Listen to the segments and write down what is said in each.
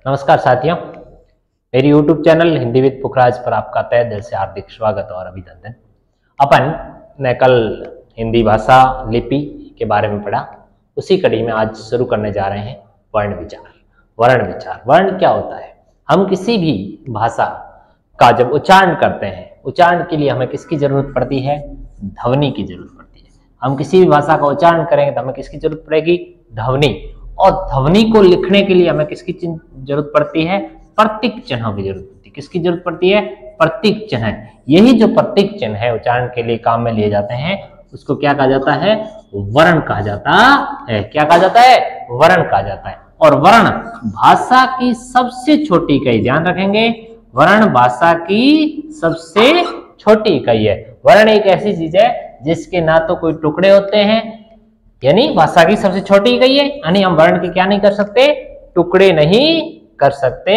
नमस्कार साथियों, मेरी YouTube चैनल हिंदी विद पुखराज पर आपका तहे दिल से हार्दिक स्वागत और अभिनंदन। अपन ने कल हिंदी भाषा लिपि के बारे में पढ़ा, उसी कड़ी में आज शुरू करने जा रहे हैं वर्ण विचार। वर्ण विचार, वर्ण क्या होता है? हम किसी भी भाषा का जब उच्चारण करते हैं, उच्चारण के लिए हमें किसकी जरूरत पड़ती है? ध्वनि की जरूरत पड़ती है। हम किसी भी भाषा का उच्चारण करेंगे तो हमें किसकी जरूरत पड़ेगी? ध्वनि। और ध्वनि को लिखने के लिए हमें किसकी जरूरत पड़ती है? प्रतीक चिन्हों की जरूरत पड़ती है। किसकी जरूरत पड़ती है? प्रतीक चिन्ह। यही जो प्रतीक चिन्ह है उच्चारण के लिए काम में लिए जाते हैं, उसको क्या कहा जाता है? वर्ण कहा जाता है। क्या कहा जाता है? वर्ण कहा जाता है। और वर्ण भाषा की सबसे छोटी इकाई, ध्यान रखेंगे, वर्ण भाषा की सबसे छोटी इकाई है। वर्ण एक ऐसी चीज है जिसके ना तो कोई टुकड़े होते हैं, यानी भाषा की सबसे छोटी इकाई है, यानी हम वर्ण के क्या नहीं कर सकते? टुकड़े नहीं कर सकते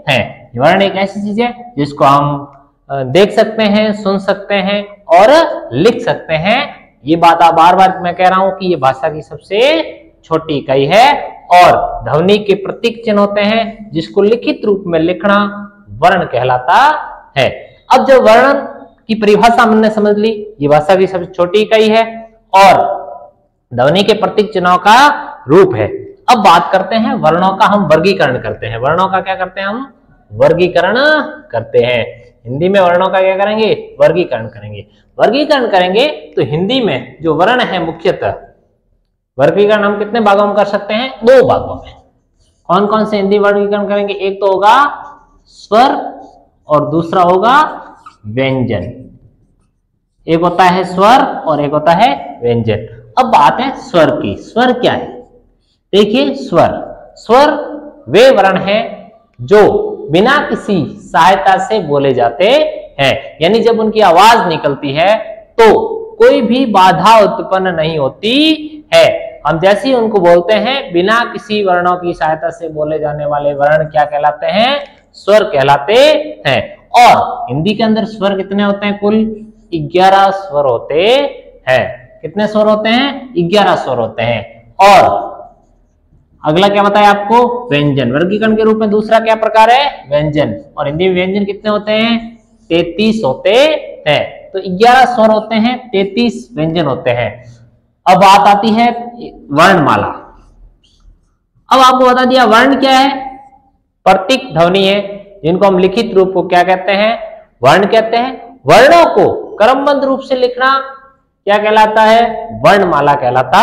हैं। वर्ण एक ऐसी चीज है जिसको हम देख सकते हैं, सुन सकते हैं और लिख सकते हैं। ये बात बार बार मैं कह रहा हूं कि ये भाषा की सबसे छोटी इकाई है। और ध्वनि के प्रतीक चिन्ह होते हैं जिसको लिखित रूप में लिखना वर्ण कहलाता है। अब जब वर्ण की परिभाषा हमने समझ ली, ये भाषा की सबसे छोटी इकाई है और ध्वनि के प्रतीक चिन्हों का रूप है। अब बात करते हैं वर्णों का, हम वर्गीकरण करते हैं। वर्णों का क्या करते हैं? हम वर्गीकरण करते हैं। हिंदी में वर्णों का क्या करेंगे? वर्गीकरण करेंगे। वर्गीकरण करेंगे तो हिंदी में जो वर्ण है मुख्यतः वर्गीकरण हम कितने भागों में कर सकते हैं? 2 भागों में। कौन कौन से हिंदी वर्गीकरण करेंगे? एक तो होगा स्वर और दूसरा होगा व्यंजन। एक होता है स्वर और एक होता है व्यंजन। अब बात है स्वर की। स्वर क्या है? देखिए, स्वर वे वर्ण हैं जो बिना किसी सहायता से बोले जाते हैं, यानी जब उनकी आवाज निकलती है तो कोई भी बाधा उत्पन्न नहीं होती है। हम जैसे ही उनको बोलते हैं, बिना किसी वर्णों की सहायता से बोले जाने वाले वर्ण क्या कहलाते हैं? स्वर कहलाते हैं। और हिंदी के अंदर स्वर कितने होते हैं? कुल 11 स्वर होते हैं। कितने स्वर होते हैं? 11 स्वर होते हैं। और अगला क्या बताया आपको? व्यंजन। वर्गीकरण के रूप में दूसरा क्या प्रकार है? व्यंजन। और हिंदी में व्यंजन कितने होते हैं? 33 होते हैं। तो 11 स्वर होते हैं, 33 व्यंजन होते हैं। अब बात आती है वर्णमाला। अब आपको बता दिया वर्ण क्या है? प्रतीक ध्वनि है जिनको हम लिखित रूप को क्या कहते हैं? वर्ण कहते हैं। वर्णों को क्रमबद्ध रूप से लिखना क्या कहलाता है? वर्णमाला कहलाता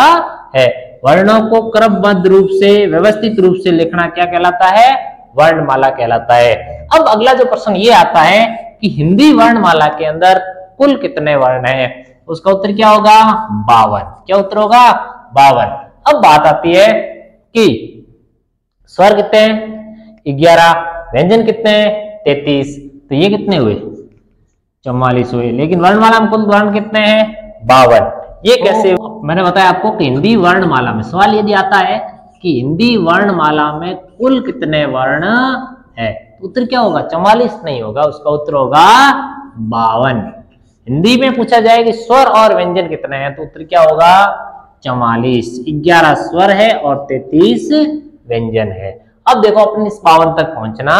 है। वर्णों को क्रमबद्ध रूप से, व्यवस्थित रूप से लिखना क्या कहलाता है? वर्णमाला कहलाता है। अब अगला जो प्रश्न ये आता है कि हिंदी वर्णमाला के अंदर कुल कितने वर्ण हैं? उसका उत्तर क्या होगा? 52। क्या उत्तर होगा? 52। अब बात आती है कि स्वर कितने हैं? 11। व्यंजन कितने हैं? 33। तो ये कितने हुए? 44 हुए। लेकिन वर्णमाला में कुल वर्ण कितने हैं? 52। ये कैसे? मैंने बताया आपको कि हिंदी वर्णमाला में सवाल यदि आता है कि हिंदी वर्णमाला में कुल कितने वर्ण है, उत्तर क्या होगा? 44 नहीं होगा, उसका उत्तर होगा 52। हिंदी में पूछा जाए कि स्वर और व्यंजन कितने हैं, तो उत्तर क्या होगा? 44। 11 स्वर है और 33 व्यंजन है। अब देखो, अपने इस 52 तक पहुंचना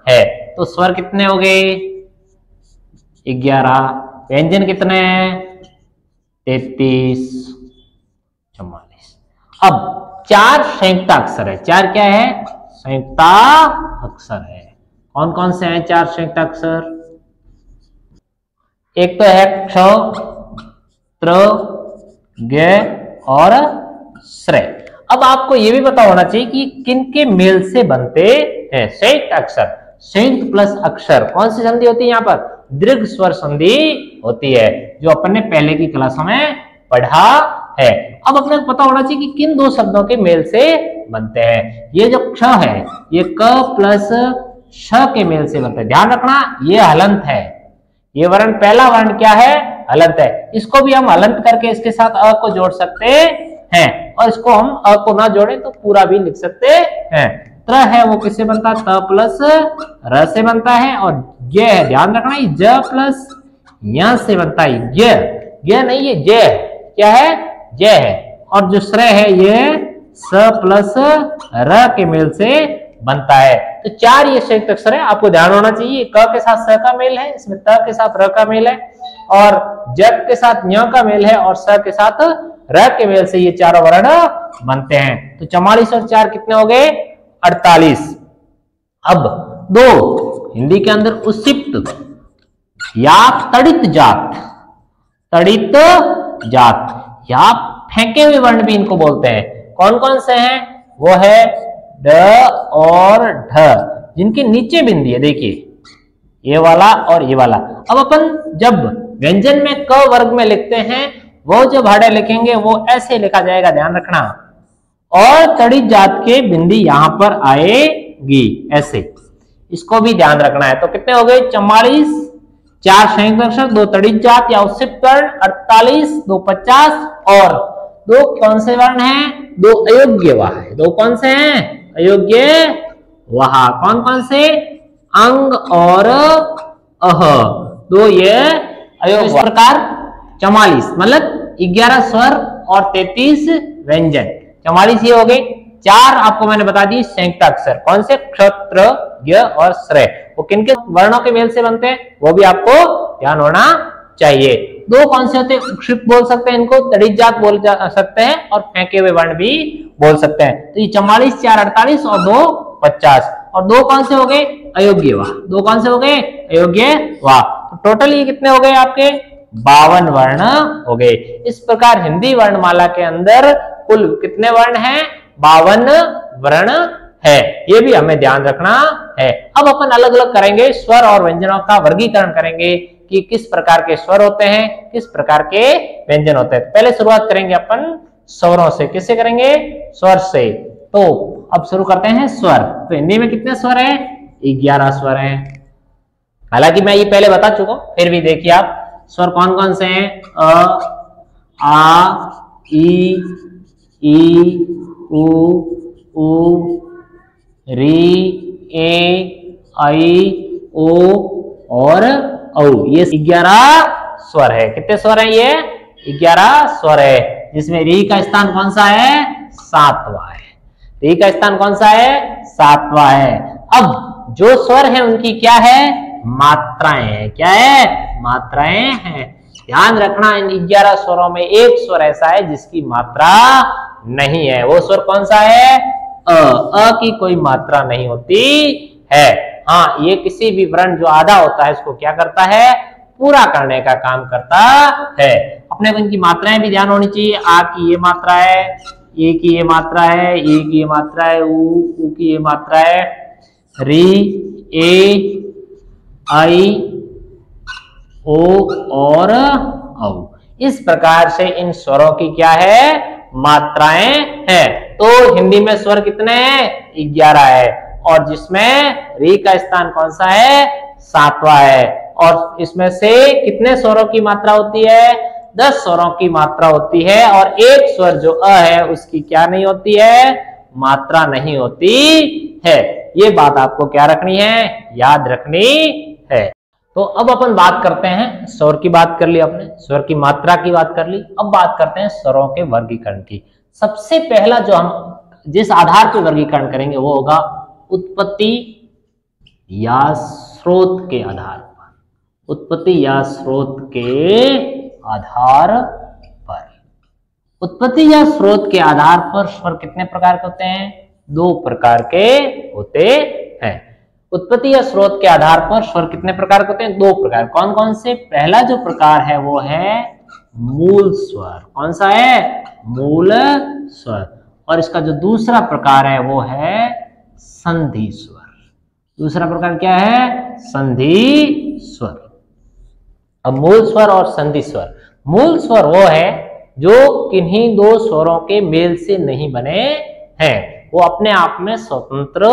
है तो स्वर कितने हो गए? 11। व्यंजन कितने हैं? 33, 44। अब 4 संयुक्त अक्षर है। 4 क्या है? संयुक्त अक्षर है। कौन कौन से हैं 4 संयुक्त अक्षर? एक तो है क्ष, त्र, ग और श्रे। अब आपको यह भी पता होना चाहिए कि किनके मेल से बनते हैं संयुक्त अक्षर। संयुक्त प्लस अक्षर कौन सी संधि होती है? यहाँ पर दीर्घ स्वर संधि होती है, जो अपन ने पहले की क्लासों में पढ़ा है। अब अपने को पता होना चाहिए कि किन 2 शब्दों के मेल से बनते हैं। ये जो क्ष है, ये क प्लस श के मेल से बनते हैं। ध्यान रखना, ये हलंत है। ये वर्ण, पहला वर्ण क्या है? हलंत है। इसको भी हम हलंत करके इसके साथ अ को जोड़ सकते हैं, और इसको हम अ को ना जोड़े तो पूरा भी लिख सकते हैं। त्र है वो किससे बनता है? त प्लस र से बनता है। और य है, ध्यान रखना, ये ज प्लस य से बनता है। य नहीं, ये ज है। क्या है? ज है। और जो श्रेय है ये स प्लस र के मेल से बनता है। तो 4 ये संयुक्त अक्षर है, आपको ध्यान होना चाहिए। क के साथ स का मेल है, इसमें त के साथ र का मेल है, और जग के साथ ञ का मेल है, और स के साथ र के मेल से ये चारों वर्ण बनते हैं। तो 44 और 4 कितने हो गए? 48। अब 2 हिंदी के अंदर उत्सिप्त या तड़ित जात, तड़ित जात या फेंके हुए वर्ण भी इनको बोलते हैं। कौन कौन से हैं? वो है ड और ढ, जिनके नीचे बिंदी है, देखिए ये वाला और ये वाला। अब अपन जब व्यंजन में क वर्ग में लिखते हैं, वो जो भाड़े लिखेंगे वो ऐसे लिखा जाएगा, ध्यान रखना। और तड़ित जात के बिंदी यहां पर आएगी ऐसे, इसको भी ध्यान रखना है। तो कितने हो गए? 44, 4 संयुक्त अक्षर, 2 तड़ित जात या उत्सिप्त वर्ण, 48, 2 50, और 2 कौन से वर्ण हैं? 2 अयोग्य वाह है। 2 कौन से हैं? अयोग्य वाह। कौन कौन से? अंग और अह, 2 ये अयोग्य। इस प्रकार 44 मतलब 11 स्वर और 33 व्यंजन। 44 ये हो गए। 4 आपको मैंने बता दी संयुक्त अक्षर, कौन से? क्षत्र, य और श्रेय। वो किन के वर्णों के मेल से बनते हैं वो भी आपको ध्यान होना चाहिए। 2 कौन से होते हैं? उत्क्षिप्त बोल सकते हैं इनको, तड़ित जात बोल सकते हैं, और फेंके हुए वर्ण भी बोल सकते हैं। तो ये 44, 4 48 और 2 50। और 2 कौन से हो गए? अयोग्य वाह। 2 कौन से हो गए? अयोग्य वाह। तो टोटल ये कितने हो गए आपके? 52 वर्ण हो गए। इस प्रकार हिंदी वर्णमाला के अंदर कुल कितने वर्ण हैं? 52 वर्ण है। ये भी हमें ध्यान रखना है। अब अपन अलग अलग करेंगे, स्वर और व्यंजनों का वर्गीकरण करेंगे कि किस प्रकार के स्वर होते हैं, किस प्रकार के व्यंजन होते हैं। पहले शुरुआत करेंगे अपन स्वरों से। किससे करेंगे? स्वर से। तो अब शुरू करते हैं स्वर। तो हिंदी में कितने स्वर हैं? 11 स्वर हैं। हालांकि मैं ये पहले बता चुका हूं, फिर भी देखिए आप स्वर कौन कौन से हैं? अ, आ, ई, उ, री, ए, आई, ओ और औ। ये 11 स्वर है। कितने स्वर है? ये 11 स्वर है, जिसमें री का स्थान कौन सा है? 7वां है। री का स्थान कौन सा है? 7वां है। अब जो स्वर है उनकी क्या है? मात्राएं हैं। क्या है? मात्राएं हैं। ध्यान रखना, इन 11 स्वरों में एक स्वर ऐसा है जिसकी मात्रा नहीं है। वो स्वर कौन सा है? अ की कोई मात्रा नहीं होती है। हाँ, ये किसी भी वर्ण जो आधा होता है उसको क्या करता है? पूरा करने का काम करता है। अपने को इनकी मात्राएं भी ध्यान होनी चाहिए। आ की ये मात्रा है, ए की ये मात्रा है, ए की ये मात्रा है, उ की ये मात्रा है, री, ए, आई, ओ और औ। इस प्रकार से इन स्वरों की क्या है? मात्राएं हैं। तो हिंदी में स्वर कितने हैं? 11 है, और जिसमें री का स्थान कौन सा है? 7वां है। और इसमें से कितने स्वरों की मात्रा होती है? 10 स्वरों की मात्रा होती है, और एक स्वर जो अ है उसकी क्या नहीं होती है? मात्रा नहीं होती है। ये बात आपको क्या रखनी है? याद रखनी है। तो अब अपन बात करते हैं, स्वर की बात कर ली अपने, स्वर की मात्रा की बात कर ली। अब बात करते हैं स्वरों के वर्गीकरण की। सबसे पहला जो हम जिस आधार पर वर्गीकरण करेंगे वो होगा उत्पत्ति या स्रोत के आधार पर। उत्पत्ति या स्रोत के आधार पर। उत्पत्ति या स्रोत के आधार पर स्वर कितने प्रकार के होते हैं? 2 प्रकार के होते हैं। उत्पत्ति या स्रोत के आधार पर स्वर कितने प्रकार के होते हैं? 2 प्रकार। कौन कौन से? पहला जो प्रकार है वो है मूल स्वर। कौन सा है? मूल स्वर। और इसका जो दूसरा प्रकार है वो है संधि स्वर। दूसरा प्रकार क्या है? संधि स्वर। अब मूल स्वर और संधि स्वर। मूल स्वर वो है जो किन्हीं 2 स्वरों के मेल से नहीं बने हैं, वो अपने आप में स्वतंत्र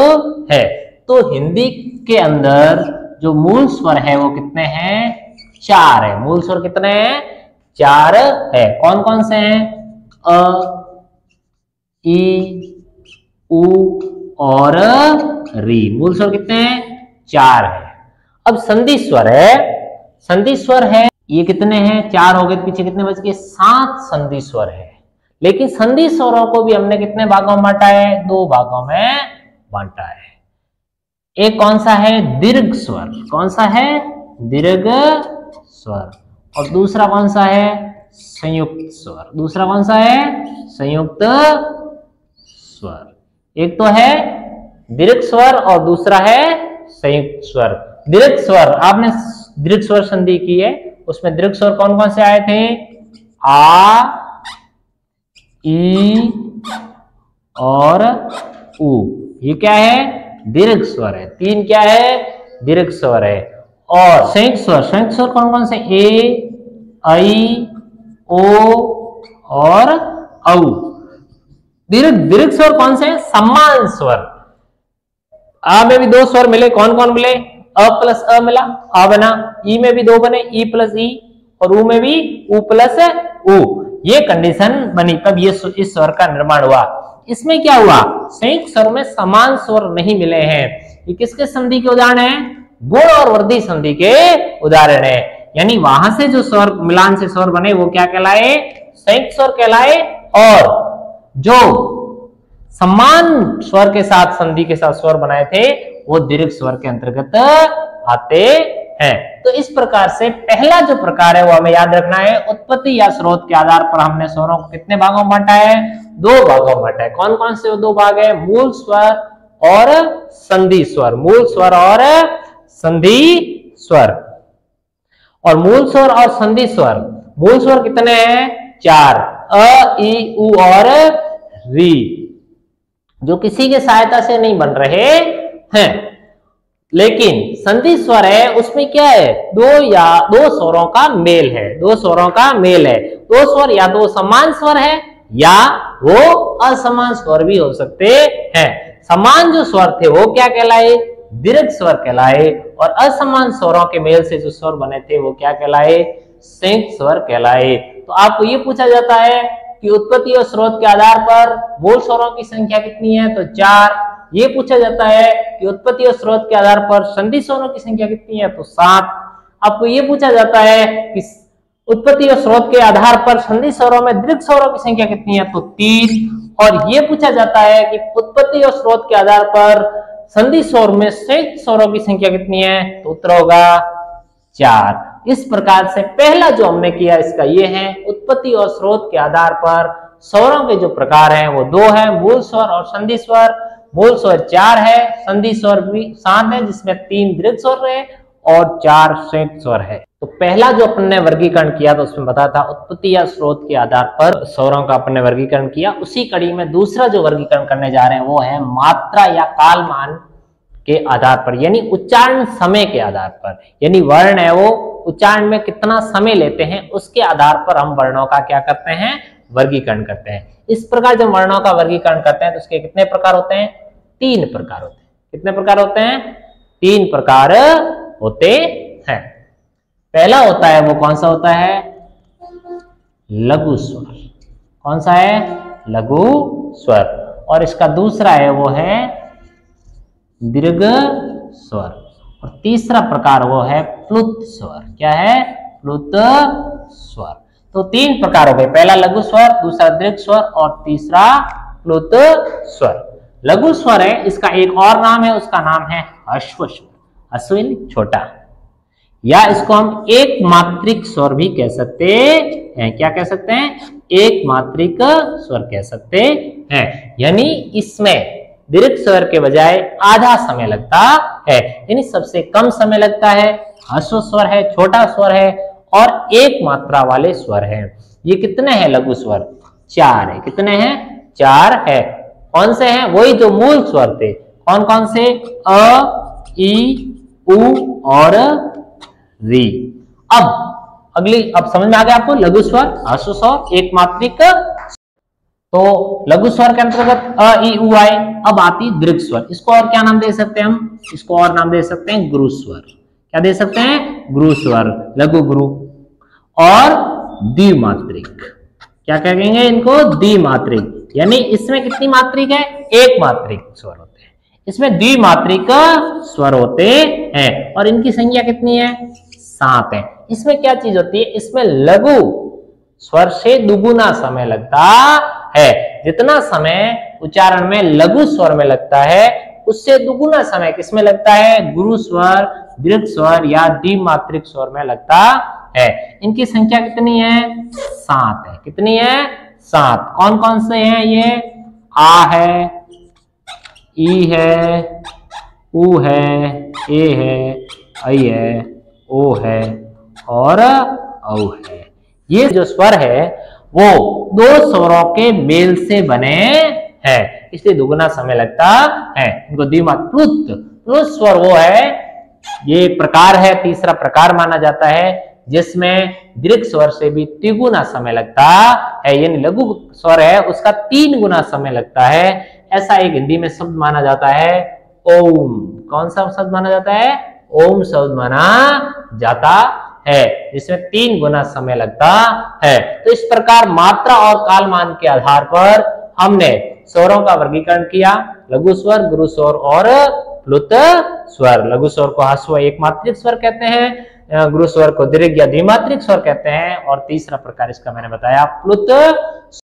है। तो हिंदी के अंदर जो मूल स्वर है वो कितने हैं? 4 है। मूल स्वर कितने हैं? 4 है। कौन कौन से हैं? अ, ई, उ और री। मूल स्वर कितने हैं? 4 है। अब संधि स्वर है। संधि स्वर है, ये कितने हैं? 4 हो गए, पीछे कितने बच गए? 7 संधि स्वर है। लेकिन संधि स्वरों को भी हमने कितने भागों में बांटा है? 2 भागों में बांटा है। एक कौन सा है दीर्घ स्वर, कौन सा है दीर्घ स्वर, और दूसरा कौन सा है संयुक्त स्वर, दूसरा कौन सा है संयुक्त स्वर। एक तो है दीर्घ स्वर और दूसरा है संयुक्त स्वर। दीर्घ स्वर आपने दीर्घ स्वर संधि की है, उसमें दीर्घ स्वर कौन कौन से आए थे, आ, ई और उ, ये क्या है दीर्घ स्वर है, तीन क्या है दीर्घ स्वर है। और संयुक्त स्वर, संयुक्त स्वर कौन कौन से, ए, आई, ओ और औ। दीर्घ स्वर कौन से, समान स्वर। आ में भी दो स्वर मिले, कौन कौन मिले, अ प्लस अ मिला, आ बना, ई में भी दो बने, ई प्लस ई, और उ में भी उ प्लस उ। ये कंडीशन बनी तब ये इस स्वर का निर्माण हुआ। इसमें क्या हुआ, संयुक्त स्वर में समान स्वर नहीं मिले हैं। ये किसके संधि के उदाहरण है, गुण और वृद्धि संधि के उदाहरण है। यानी वहां से जो स्वर मिलान से स्वर बने वो क्या कहलाए, संयुक्त स्वर कहलाए, और जो समान स्वर के साथ संधि के साथ स्वर बनाए थे वो दीर्घ स्वर के अंतर्गत आते हैं। तो इस प्रकार से पहला जो प्रकार है वो हमें याद रखना है, उत्पत्ति या स्रोत के आधार पर हमने स्वरों को कितने भागों में बांटा है, दो भागों में बांटा है। कौन कौन से दो भाग है, मूल स्वर और संधि स्वर, मूल स्वर और संधि स्वर। और मूल स्वर और संधि स्वर, मूल स्वर कितने हैं, चार, अ, ई, उ और री, जो किसी के सहायता से नहीं बन रहे हैं। लेकिन संधि स्वर है उसमें क्या है, दो स्वरों का मेल है, दो स्वरों का मेल है। दो स्वर या तो समान स्वर है या वो असमान स्वर भी हो सकते हैं। समान जो स्वर थे वो क्या कहलाए, दीर्घ स्वर कहलाए, और असमान स्वरों के मेल से जो स्वर बने थे वो क्या कहलाए, संयुक्त स्वर कहलाए। तो आपको ये पूछा जाता है कि उत्पत्ति और स्रोत के आधार पर मूल स्वरों की संख्या कितनी है, तो 4। ये पूछा जाता है कि उत्पत्ति और स्रोत के आधार पर संधि स्वरों की संख्या कितनी है, तो 7। आपको ये पूछा जाता है कि उत्पत्ति और स्रोत के आधार पर संधि स्वरों में दीर्घ स्वरों की संख्या कितनी है, तो 3। और ये पूछा जाता है कि उत्पत्ति और स्रोत के आधार पर संधि स्वर में संयुक्त स्वरों की संख्या कितनी है, तो उत्तर होगा 4। इस प्रकार से पहला जो हमने किया इसका ये है, उत्पत्ति और स्रोत के आधार पर स्वरों के जो प्रकार हैं वो 2 है, मूल स्वर और संधि स्वर। मूल स्वर 4 है, संधि स्वर भी 7 है, जिसमें 3 दीर्घ स्वर है और 4 संयुक्त स्वर है। तो पहला जो अपन ने वर्गीकरण किया तो उसमें बताया था उत्पत्ति या स्रोत के आधार पर स्वरों का अपन ने वर्गीकरण किया। उसी कड़ी में दूसरा जो वर्गीकरण करने जा रहे हैं वो है मात्रा या कालमान के आधार पर, यानी उच्चारण समय के आधार पर। यानी वर्ण है वो उच्चारण में कितना समय लेते हैं उसके आधार पर हम वर्णों का क्या करते हैं, वर्गीकरण करते हैं। इस प्रकार जब वर्णों का वर्गीकरण करते हैं तो उसके कितने प्रकार होते हैं, 3 प्रकार होते हैं। कितने प्रकार होते हैं, 3 प्रकार होते हैं। पहला होता है वो कौन सा होता है, लघु स्वर। कौन सा है, लघु स्वर। और इसका दूसरा है वो है दीर्घ स्वर। और तीसरा प्रकार वो है प्लुत स्वर। क्या है, प्लुत स्वर। तो 3 प्रकार हो गए, पहला लघु स्वर, दूसरा दीर्घ स्वर और तीसरा प्लुत स्वर। लघु स्वर है, इसका एक और नाम है, उसका नाम है ह्रस्व स्वर। अश्विन छोटा, या इसको हम एक मात्रिक स्वर भी कह सकते हैं। क्या कह सकते हैं, एक मात्रिक स्वर कह सकते हैं। यानी इसमें दीर्घ स्वर के बजाय आधा समय लगता है, यानी सबसे कम समय लगता है, ह्रस्व स्वर है, छोटा स्वर है और एक मात्रा वाले स्वर है। ये कितने हैं लघु स्वर, 4 है। कितने हैं, 4 है। कौन से हैं, वही जो मूल स्वर थे। कौन कौन से, अ, ई, उ और री। अब समझ में आ गया आपको, लघु स्वर, ह्रस्व स्वर, एक मात्रिक। तो लघु स्वर के अंतर्गत अ, ई, उ आए। अब आती दीर्घ स्वर। इसको और क्या नाम दे सकते हैं हम, इसको और नाम दे सकते हैं गुरु स्वर। क्या दे सकते हैं, गुरु स्वर, लघु गुरु। और द्विमात्रिक, क्या कहेंगे इनको, द्विमात्रिक। यानी इसमें कितनी मात्रिक है, एक मात्रिक स्वर होते हैं, इसमें द्विमात्रिक स्वर होते हैं। और इनकी संख्या कितनी है, 7 है। इसमें क्या चीज होती है, इसमें लघु स्वर से दुगुना समय लगता है। जितना समय उच्चारण में लघु स्वर में लगता है उससे दुगुना समय किसमें लगता है? गुरु स्वर, दीर्घ स्वर या द्विमात्रिक स्वर में लगता है। इनकी संख्या कितनी है? 7 है। कितनी है? 7। कौन कौन से हैं ये? आ है, ई है, उ है, ए है, ऐ है, ओ है और औ है। ये जो स्वर है वो दो स्वरों के मेल से बने हैं, इसलिए दुगुना समय लगता है। इनको द्विमात्रिक प्लुत स्वर वो है, ये प्रकार है, तीसरा प्रकार माना जाता है जिसमें दीर्घ स्वर से भी तिगुना समय लगता है, यानी लघु स्वर है उसका 3 गुना समय लगता है। ऐसा एक हिंदी में शब्द माना जाता है ओम। कौन सा शब्द माना जाता है? ओम शब्द माना जाता है, जिसमें 3 गुना समय लगता है। तो इस प्रकार मात्रा और कालमान के आधार पर हमने स्वरों का वर्गीकरण किया, लघु स्वर, गुरु स्वर और प्लुत स्वर। लघु स्वर को ह्रस्व एक मात्रिक स्वर कहते हैं, गुरु स्वर को दीर्घ या द्विमात्रिक स्वर कहते हैं और तीसरा प्रकार इसका मैंने बताया प्लुत